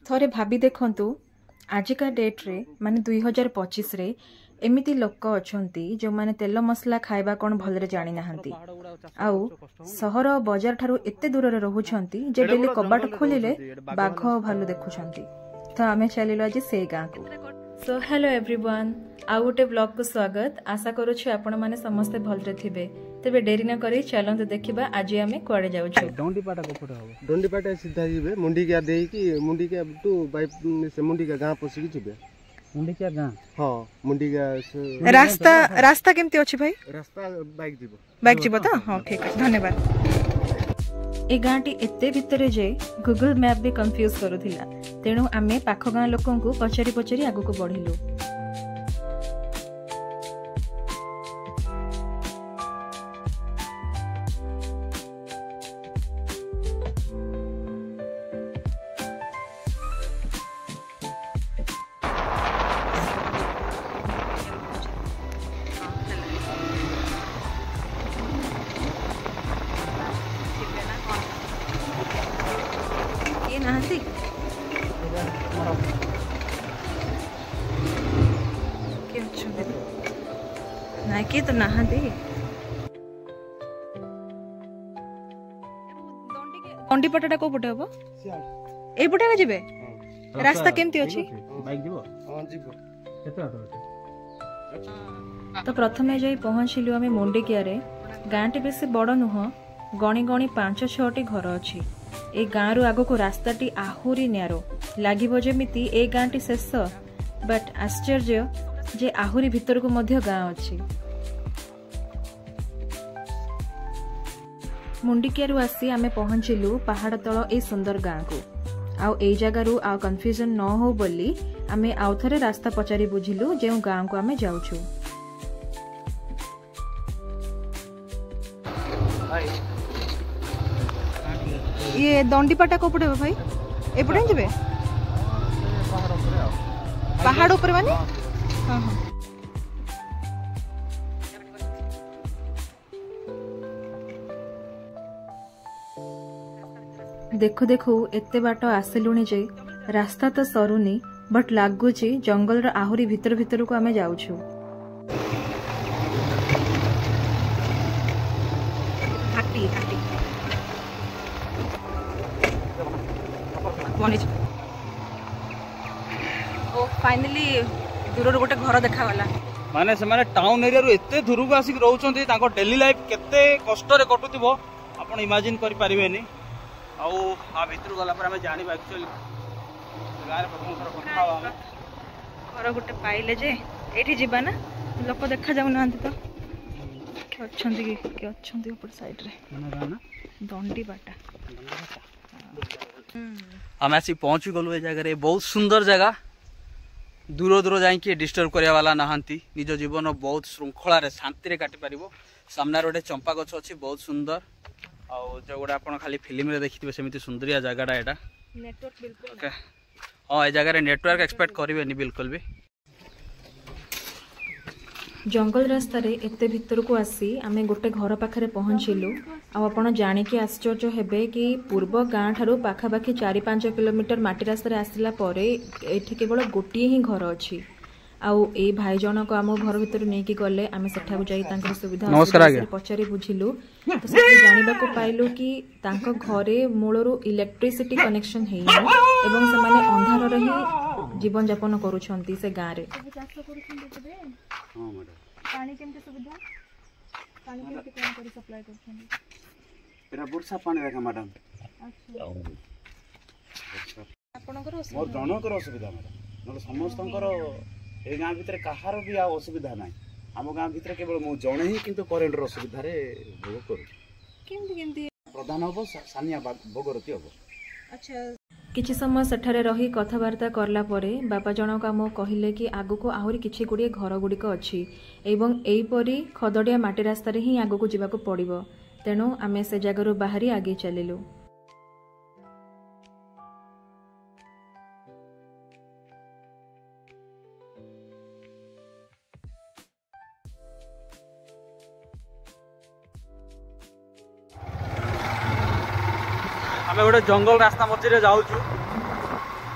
थरे भाभी देखंतु आजिका डेट रे माने 2025 रे एमिति लोक अछंती जो माने तेल मसला खाइबा कोन भलरे जानि नाहंती आउ सहर बाजार ठारू एते दूर रे रहुछंती जे डेली कबाट खोलिले बाघ भालू देखुछंती। तो आमे चलिलो आज से गाँ को। सो हेलो एवरीवन, आउ गोटे ब्लॉग को स्वागत। आशा करूछु आपण माने समस्ते भलरे थिबे। तेबे डेरी न करी चलंत देखिबा आज आमे कुआडे जाउछु। डोंडीपाटा को फोटो हो। डोंडीपाटा सीधा जीबे मुंडीका देई मुंडीका टू बाई से मुंडीका गां पसी की जीबे। मुंडीका गां हां मुंडीका रास्ता केमती अछि भाई? रास्ता बाइक जीबो तो हां ठीक है, धन्यवाद। ए गाँटी एते भितरे जे गूगल मैप भी कंफ्यूज करूथिला, तेणु आमे पाख गाँ लोकन को पचारि पचारि आगु को बढ़िलु। नहांती ना कि तो नहांती दंडी पटाटा को पटे हबो ए पटे जिबे रास्ता केमती अछि बाइक जिवो हां जिवो केते तो प्रथमे जाई पहुंचिलु आमे मोंडीकिया रे। गांटी बेसी बड़ नुह, गणी गणी 5-6टी घर अछि। ए गाँ रु आगो को रास्ताटी आहुरी न्यारो लागिबो जेमिति ए गाँटी शेष, बट आश्चर्य जे आहुरी भितर को मध्य गाँ अछि। मुंडीकिया रु आसी आमे पहुंचिलु पहाड़ तळ ए सुंदर गाँ को। आउ ए जगह रु आ कंफ्यूजन न हो बोली आमे आउ थरे रास्ता पचारि बुझिलु जे गाँ को आमे जाउछु। ये दंडीपाटा को पड़े भाई एपटे जिबे पहाड़ ऊपर माने हां हां देखो देखो एते बाट आसिलुनी जे रास्ता तो सरुनी, बट लागुची जंगल रा आहुरी भीतर भीतर को आमे जाउछु। हाटी हाटी ओ फाइनली दूर गोटे घर देखा वाला माने से माने टाउन एरिया रु एते दूर को आसी रहउचंती, ताको डेली लाइफ केते कष्ट रे कटुतिबो आपण इमेजिन करि परिबेनी। आउ आ भीतर गला पर हमें जानि एक्चुअली गार प्रथम थर कथा हम घर गोटे पाइले जे एठी जिबा ना लोक देखा जाउ नांती तो के अच्छंती ऊपर साइड रे माने गाना दंडी बाटा हम आसी पहुंची गलु ए जगह रे। बहुत सुंदर जगह, दूर दूर जाई के डिस्टर्ब करिया वाला नहांती, निज जीवन बहुत श्रृंखला रे शांति रे काटी परिबो। सामना रोडे चंपा गछ अछि बहुत सुंदर, आ जो गोडा आपण खाली फिल्म रे देखिथिबे सेमिति सुंदरिया जगहडा एटा। नेटवर्क बिल्कुल हां ए जगह रे नेटवर्क एक्सपेक्ट करिवेनी बिल्कुल भी। जंगल रास्ता रे एते भीतर को आसी आमे गोटे घर पाखरे पहुंचिलु। आ आपण जानि के आश्चर्य हेबे कि पूर्व गाँ ठारू पाखापाखि 4-5 किलोमीटर माटी रास्ता रे आसिला परे एठी केवल गोटिए ही घर अछि। आउ ए भाई जनक आम घर भीतर नहीं कि गले आमे सेठा जाई तांकर सुविधा पचारि बुझिलु। तो सेठी जानिबा को पाइलु कि तांको घरे मूलरू इलेक्ट्रिसिटी कनेक्शन हेई एवं से माने अंधार रे ही जीवन यापन करूछंती से गाँ रे। पानी केमते सुविधा पानी केमते कोन करी सप्लाई करछन एरा वर्षा पानी रखा मैडम। अच्छा आपनकर मोर जनकर असुविधा मैडम, न समस्तंकर ए गाँ भीतर कहार भी आ असुविधा नाही। हम गाँ भीतर केवल मु जणे ही किंतु करेंट रो असुविधा रे भोग करू। केमते केमते प्रधान होबो सानिया भोगरती होबो। अच्छा किछि समय सेठारे रही कथबार्ता करला परे बापा जनक आम कहिले कि आगु को आहुरी किछि गुड़िए घर गुड़िक अछि एवं एहीपरि खदड़िया माटी रास्ता रे ही आगु को जिबाको पड़िबो। तेणु आमे से जगह बाहरी आगे चलिलु। आम गोटे जंगल रास्ता मझे जाऊँ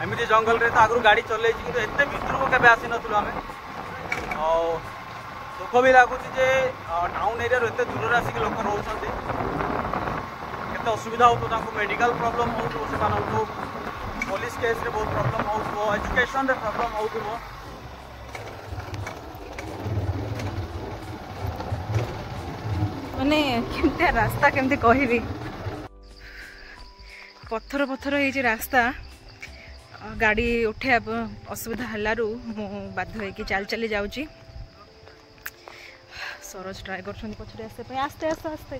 एमती जंगल रे तो आगु गाड़ी चल एत भितर को केवे आसी नथुलु आमे दुख भी लगुच टाउन एरिया एत दूर आसिक लोक रोच केते असुविधा हो मेडिकल प्रॉब्लम हो पुलिस केस रे बहुत प्रॉब्लम हो एजुकेशन रे प्रॉब्लम हो माने केमती रास्ता केमती कहबी पत्थर पत्थर ये रास्ता गाड़ी उठे असुविधा हलारू मु बाध्य होइकी चाल चली जाउची सरोज ट्राई कर पछरे आसे आस्ते आस्ते आस्ते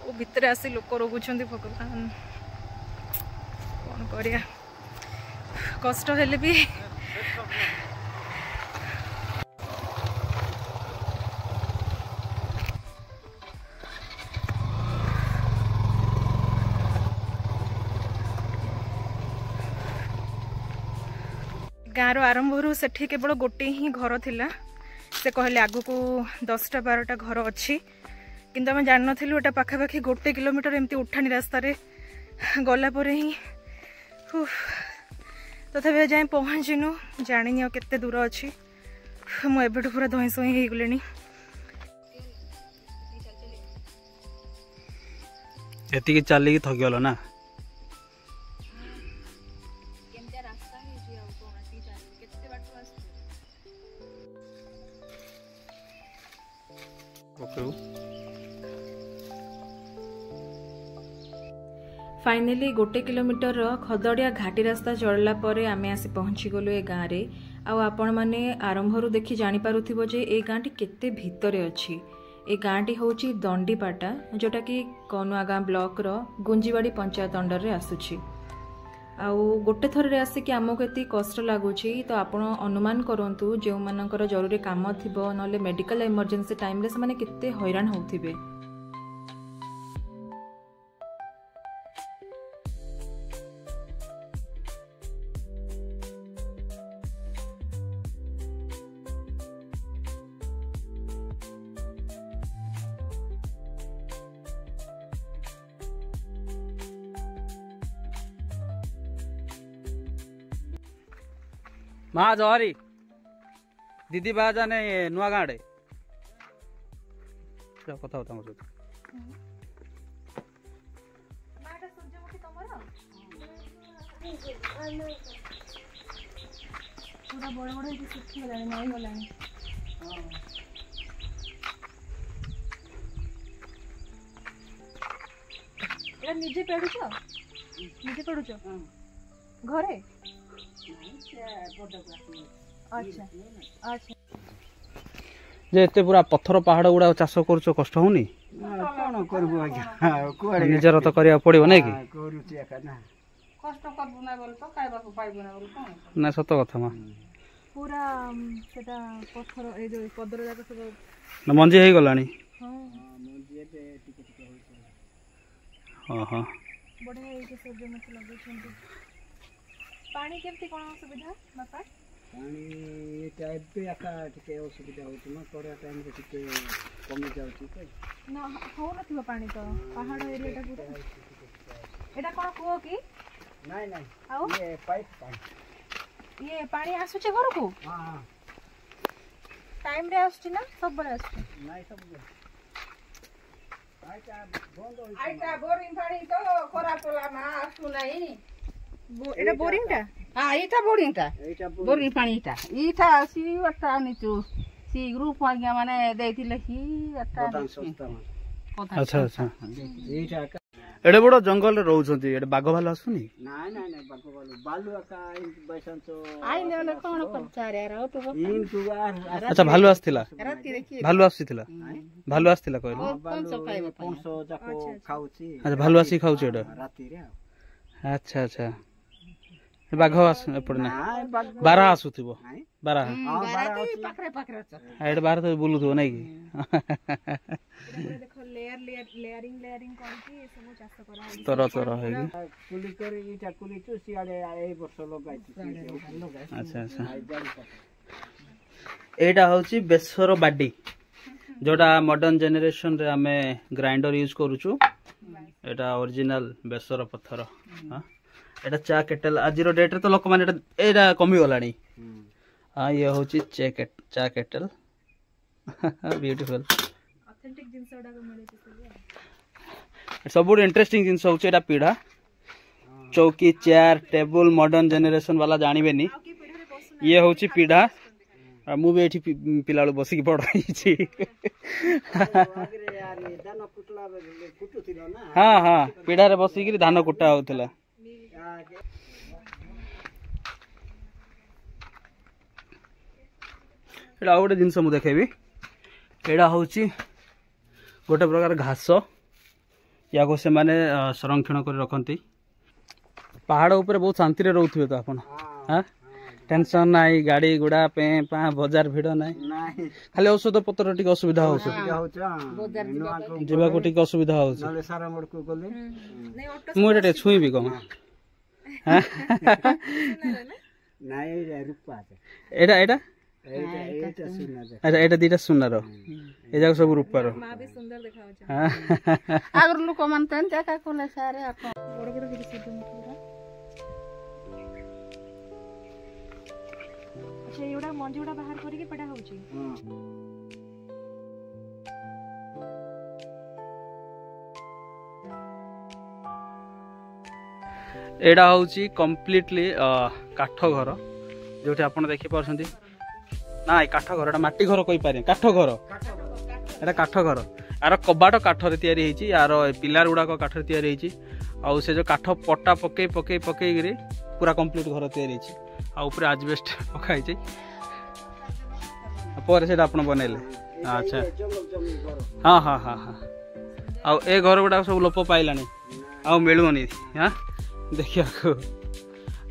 ओ भितर आसी लोक रोगुछंती भगवान कौन करिया कष्ट हेले भी गाँव आरंभ सेठी केवल गोटे ही घर थिला से कहले आगु को 10टा 12टा घर अच्छी किंतु आम जान नथिलु एटा पाखापाखि 1 किलोमीटर एमती उठानी रास्ता रे गला परे ही तथापि जाए पहुँचीनु जानी केते दूर अच्छी मु एबेठु पूरा धईसई हो गले एतिकी चलिकी थकिगल ना फाइनली 1 किलोमीटर खदड़िया घाटी रास्ता चढ़ला परे आमे आसी पहुँची गलु ए गाँव रे आपण माने आरंभरू देखि जानी पारुथिबो जे ए गाँटी केते भितरे अछि ए गाँटी होची दंडीपाटा जोटा कि कनुआगाँ ब्लॉक रो गुंजीवाड़ी पंचायत अंडर रे आसुछि आउ गोटे थर रे आसी कि आमको एति कष्ट लागुछि तो आपण अनुमान करंतु जे मानकर जरूरी काम थिबो नले मेडिकल इमरजेंसी टाइम रे से माने केते हैरान होथिबे माँ जहरी दीदी बा जाने नुआ गाँव कथा होता मोर पूरा बड़ बड़ होई सुखी गलानी नई गलानी एटा निजे पेडुछ घरे अच्छा अच्छा जे एते पूरा पत्थर पहाड़ गुड़ा चाष करूछ कष्ट होनी कौन करबो आज्ञा निजर तो करिया पड़िबो नै कि करूची एका ना कष्ट करबो ना बोल तो खाइबा को पाइबो ना बोल कोन ना सत कथा मा पूरा सेटा पत्थर ए जो पदर जाक सब ना मंजी हे गलानी हां मंजी एते टिके टिके होई हां हां बढ़िया ए के सब मत लागै छंती पानी केमती कोन सुविधा बापा पानी ये टाइप पे आका टिके असुविधा होती ना कोरा टाइम रे टिके कमी जाउची के ना हो नथिबो पानी तो पहाड़ एरिया टा पूरा एटा कोन को की नहीं नहीं आओ ये पाइप पानी ये पानी आसुचे घर को हां टाइम रे आसुची ना सब बरे आसुची नहीं सब आइटा बंद होई आइटा बोरिंग पानी तो खरा टोला मा आसु नाही एटा बोरिंग टा हां इटा बोरिंग टा एटा बोरिंग पानी इटा इटा सी वटा निचु सी ग्रुप आज्ञा माने देथिले ही अटा बदाम सस्ता मा अच्छा अच्छा एटा एडे बड़ जंगल रे रहउछंती एडे बाघ भालू आसुनी नहीं नहीं नहीं बाको बालू आका इन बैसन तो आई ने कोन करचारे रो तो इन दुआर अच्छा भालू आस्थिला राती देखि भालू आस्थिला भालू आस्थिला कहलो कौन सो खाइबो 500 जाको खाउची अच्छा भालू आसी खाउछ एडे राती रे अच्छा अच्छा बाघ आस एपड़ ना हां बाग बारा आसुथिबो बारा बाराती पाखरे पाखरे एडे बारा तो बुलुथबो नै कि देखो लेयर लेयर लेयरिंग लेयरिंग करके सब चाष करा तर तर है कि कुली कर इटा कुली तो सियाडे ए वर्ष लगाइती अच्छा अच्छा एटा होची बेसर बाडी जोटा मॉडर्न जनरेशन रे हमें ग्राइंडर यूज करूछु एटा ओरिजिनल बेसर पत्थर हाँ एटा चा केटल आज डेट रे तो लोक माने एटा कमी गलानी हाँ ये हूँ चा केटल ब्यूटीफुल ऑथेंटिक जिंस उडा को मिले सब इंटरेस्टिंग जिनस हूँ एटा पीढ़ा चौकी चेयर टेबल मॉडर्न जनरेशन वाला जानवे नी ये हूँ पीढ़ा मु भी एठी पिला बसिक पढ़ हाँ हाँ पीढ़ा रे बसिक धान कुटा होता एटा गोटे जिनस मुझे देखेबी एटा हूँ गोटे प्रकार घास या को से माने संरक्षण कर रखती पहाड़ ऊपर बहुत शांति रे रहउथिबे तो आपण हां टेंशन नाही गाड़ी गुड़ा पे पा बाजार भिड़ नाही खाली औषध पत्र टिक असुविधा हो जीवा को टिक असुविधा हो मु एटा छुईबी कम एटा एटा अच्छा एटा दीटा सुनार ए जाक सब रूपार मां भी सुंदर देखाउ छ आगर लोक मानते हैं क्या कोले सारे आप बड़ बड़ गिरी से अच्छा एउडा मंजी उडा बाहर करी के पडा होची एडा हूँ कम्प्लीटली काठ घर जो आप देखी पार्टी ना काठ घर एटा माटी घर कही पारे काठ घर एटा काठ घर यार कबाट काठ रे यार पिलार गुड़ाक काठ रे आउ से जो काठ पट्टा पकई पकई पकई पूरा कंप्लीट घर तैयारी आउे आजबेस्ट पकाई पर से बनइले अच्छा हाँ हाँ हाँ हाँ आउ ए घर गुड़ा सब लोप पाइला आउ मिलूनी हाँ देखिया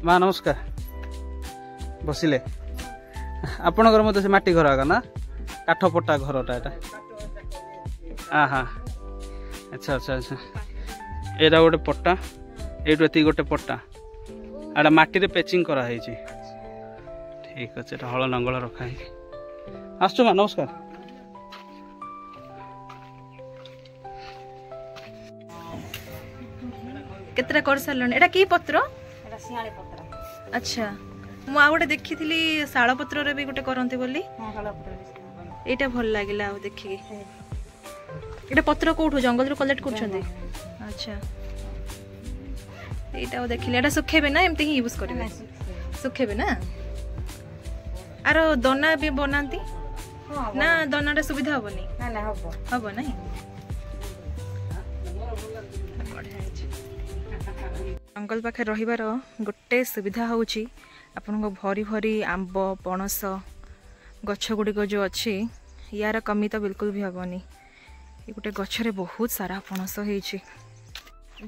माँ नमस्कार बसिले आपणकर मत से माटी घर आगा ना काठ पट्टा घरटा एटा हाँ हाँ अच्छा अच्छा अच्छा एटा गोटे पट्टा ये गोटे पट्टा एटा माटी रे पेचिंग करा है ठीक अच्छे हल नंगल रखा है आसु माँ नमस्कार केतरा कर सारलन एटा की पत्र एटा सियाळे पत्र अच्छा मु आ गोटे देखी शाल पत्र रे भी गोटे करंती बोली हां शाळे पत्र एटा भल लागिला आ देखि एटा पत्र कोठो जंगल रो कलेक्ट करछंती अच्छा एटा देखिले एटा सुखेबे ना एमती ही यूज करबे सुखेबे ना आरो दना भी बनांती ना दना रे सुविधा होबनी ना ना हबो नहीं जंगल पाखे रहिबार गोटे सुविधा होउची आपन भरी भरी आंब पणस गछ गुड़िक जो अच्छी यार कमी तो बिल्कुल भी हेनी ये गोटे गछरे बहुत सारा पणस होइछि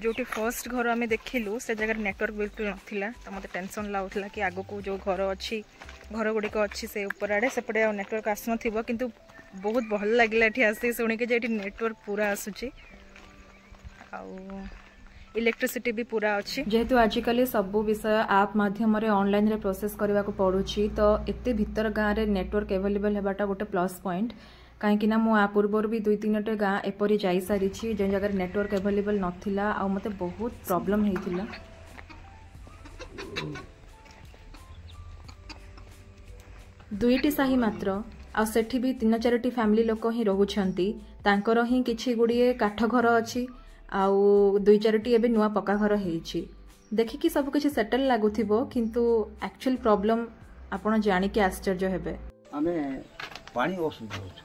जो फर्स्ट घर आम देखिलु से जगह नेटवर्क बिल्कुल नाला तो मत टेंशन लाଗୁଥିଲା कि आग को जो घर अच्छी घर गुड़िक अच्छी से ऊपर आड़े सेपटे नेटवर्क आसन थी किंतु बहुत भल लगे ये आसी शुणिके जे नेटवर्क पूरा आसूची इलेक्ट्रिसिटी भी पूरा अच्छी जेहेतु आजिकल सब विषय आप माध्यम ऑनलाइन रे प्रोसेस करने को पड़ुछि तो एते भीतर गाँव रे नेटवर्क अवेलेबल हेबाटा गोटे प्लस पॉइंट कहीं ना मु पूर्व भी 2-3 गाँ एपरी जाई सारी जे जगह नेटवर्क अवेलेबल नथिला आ मते बहुत प्रॉब्लम हेतिला दुईटी साही मात्र आ सेठी भी 3-4टी फैमिली लोक ही रहुछंती तांकर ही किछि गुड़िए काठ घर अछि आउ 2-4टी एबे नुआ पक्का घर हेछि देखिकी सब किछि सेटल लागुथिबो किंतु एक्चुअल प्रॉब्लम आपण जानि के आश्चर्य हेबे आमे पानी असुविधा होछ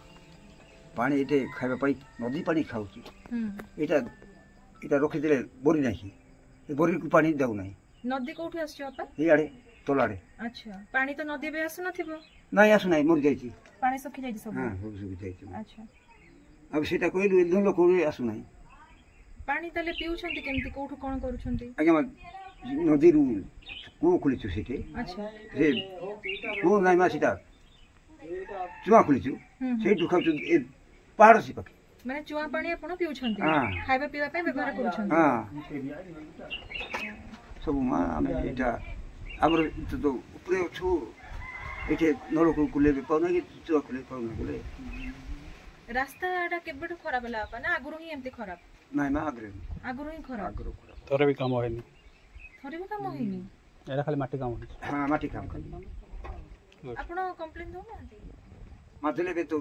पानी एटे खाइबा पाई नदी पानी खाउची एटा एटा रखि देले बोरी नाही ए बोरी को पानी देउ नाही नदी कोठी आछो आपा ए आड़े तोलाड़े अच्छा पानी तो नदी बे आसु नथिबो नाही आसु नाही मर जाईची पानी सुखी जाईची सब हां सुखी जाईची अच्छा अब सेटा कोइलु एकदम लोक आसु नाही पानी तले पिउछंती केमती कोठु कोन करूछंती आगे नदी रु को खुलिछु सेटे अच्छा रे को नाही मा सेटा चुआ खुलिछु से दुखाछु ए पहाड़ से पके माने चुआ पानी आपण पिउछंती हां खाइबा पीबा पे व्यवहार करूछंती हां सब मा आमे एटा हमर तो ऊपरे छु एटे नलको कुले पे पाउना कि चुआ कुले पाउना कुले रास्ता एटा केबेट खराब होला आपा ना आगुरु ही एमती खराब ନାଇଁ ମା ଆଗରେ ଆଗରୁ ହିଁ ଖରାପ ଆଗରୁ ଥରେ ବି କାମ ହେଇନି ଥରେ ବି କାମ ହେଇନି ଏଇଟା ଖାଲି ମାଟି କାମ ହେଇଛି ହଁ ମାଟି କାମ ଖାଲି ଆପଣ କମ୍ପ୍ଲେନ୍ ଦଉନାହାନ୍ତି ମାତିଲେ ବି ତ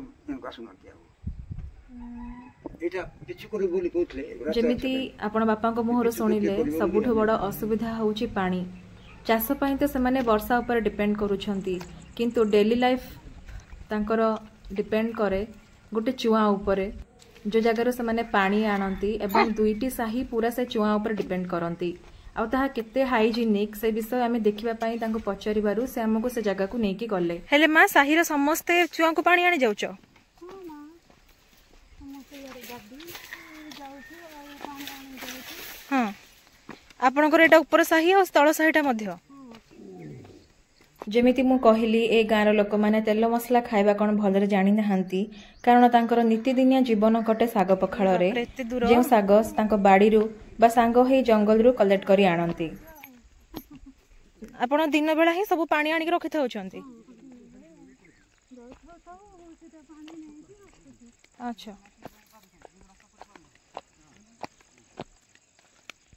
ଆସୁନାହାନ୍ତି ଆଉ ଏଇଟା କିଛି କରିବୁ ବୋଲି କହୁଥିଲେ ଯେମିତି ଆପଣ ବାପାଙ୍କ ମୁହଁରୁ ଶୁଣିଲେ ସବୁଠୁ ବଡ଼ ଅସୁବିଧା ହେଉଛି ପାଣି ଚାଷ ପାଇଁ ତ ସେମାନେ ବର୍ଷା ଉପରେ ଡିପେଣ୍ଡ କରୁଛନ୍ତି କିନ୍ତୁ ଡେଲି ଲାଇଫ୍ ତାଙ୍କର ଡିପେଣ୍ଡ କରେ ଗୋଟେ ଚୁଆଁ ଉପରେ जो जगार से पानी आनती एवं दुईटी साही पूरा से चुआ उपर डिपेंड करती आउ ताहा केते हाइजीनिक से विषय आमे देखिबा पई तांको पचारिबारु से हमको से जगह को नेकी गले हेले मां साहीर समस्ते चुआ को पानी आनी जाउछ हां आपनकर एटा ऊपर साही और तळ साहीटा मध्य जेमिति मु कहली ए गाँर लोक मैंने तेल मसला खाइबा कौन भलरे जानी नाहांती कारण तांकर नीतिदिनिया जीवन कटे साग पखाल जो साग तांको बाड़ीरू बा सांग हे जंगल रू कलेक्ट करी आनती आपण दिन बेला ही सब पानी आनिक रखि थाउछंती अच्छा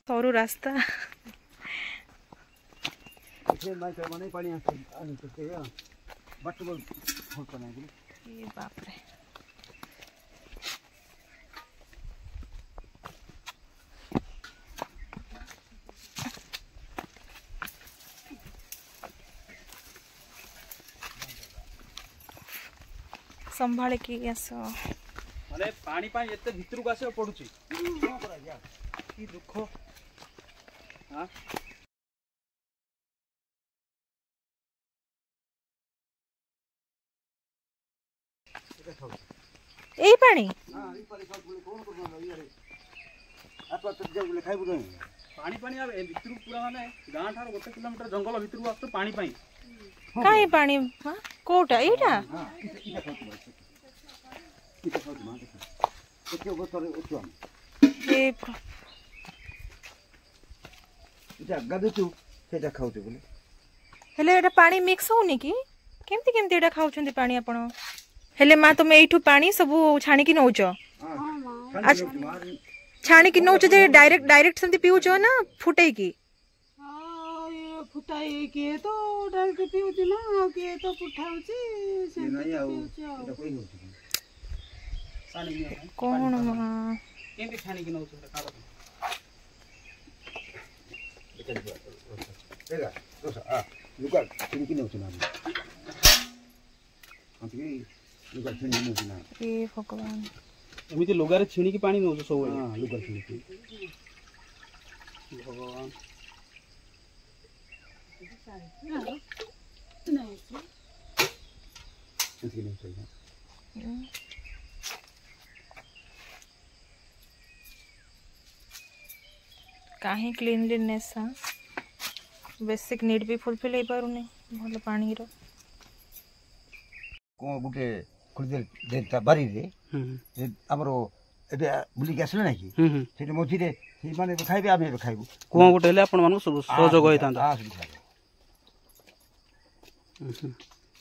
सरू रास्ता बाप रे संभाले कि आस माने पानी पानी एते भितर को आसे पडुची की दुख हां एई पानी हां ई पानी कोन कोन यार आपा तो जब खाइबु नहीं पानी पानी आ भितर पूरा माने गां ठार 1 किलोमीटर जंगल भितर को आस्तो पानी पाई काई पानी हां कोटा एटा हां इटा खाउ मां देखो बोतल उठो ए इटा गादुचु सेटा खाउते बोले हेले एटा पानी मिक्स होनी की केमती केमती एटा खाउछंती पानी आपण हेले मां तुम एठू पानी सब छाणी की नौच छाणी की नौच जे डायरेक्ट डायरेक्ट सेमती पिउछ ना फुटै की ये फुटाई के तो डायरेक्ट पिउछ ना के तो फुटाउची से नहीं आउ एटा कोई होती कौन मां केमती छाणी की नौच खाओ देखा दोसा लुका की नौच ना अंतकी लुका छिणी नौच ना ए भगवान एमिति लोगारे छिणी की पानी नौच सब हां लुका छिणी भगवान अंतकी नौच ना काहे क्लीनलीनेस बेसिक नीड भी फुलफिल हो पारुनी भल पानी रो को गुटे खुद देता बारी रे हमरो एबे बुली के आसले नाही की सेटे मोथि रे से माने खाइबे आमे खाइबु को गुटे हेले आपण मानु सहयोग होइतांता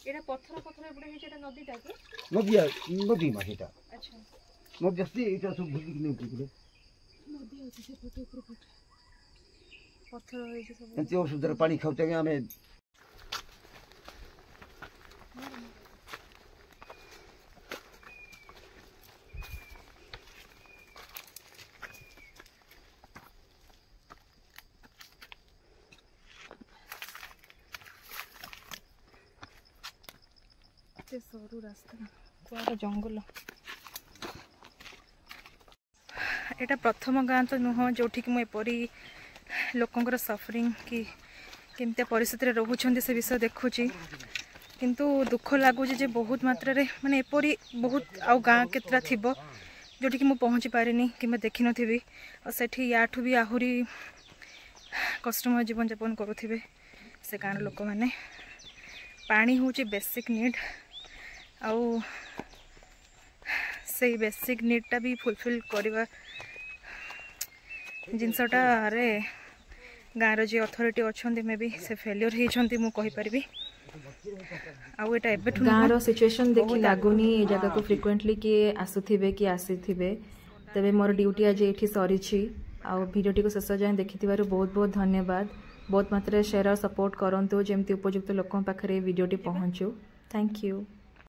एटा पत्थर पत्थर एबडे हे जेटा नदी ता की नदी मा सेटा अच्छा नदी अस्ति एटा सब बुली के नेउति के नदी अछि से फोटो ऊपर फोटो पत्थर होई छै सब एते सुंदर पानी खाउते के आमे सरू रास्ता कुआर जंगल एटा प्रथम गाँ तो नुह जो मुझे लोकंर सफरिंग कि केमती परिस्थिति रोचन से विषय देखुची किंतु दुख लगुच जे बहुत मात्रा रे माने एपरी बहुत आउ गाँ केतरा थिबो जोठी मु पहुँची पारिनी कि देखी नी और सेठी याठू भी आहुरी कष्टमय जीवन यापन करुथिबे से गाँव लोक मैंने पानी हूँ बेसिक नीड आउ से बेसिक नीडटा भी फुलफिल करवा जिनसटा रे गाँव जी अथॉरिटी अच्छा मे भी से फेलियर होती मुझे आउ एटा गाँव सिचुएशन देखि लागुनी ए जगह को फ्रिक्वेंटली किए आसुथिबे कि आसीथिबे तेबे मोर ड्यूटी आज ये सरी भिडियो को शेष जाए देखि बहुत बहुत धन्यवाद। बहुत मात्रा शेयर और सपोर्ट करंतु जेमती उपयुक्त लोक पाखे भिडियोटी पहुँचू। Thank you.